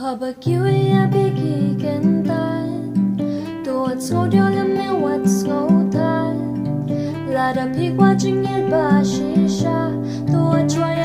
Barbecue ïaphi khi kén tai Tuột ngô điêu lâm mê vật ngô tai Là đập hi qua chính nhiệt bà shisha Tuột chua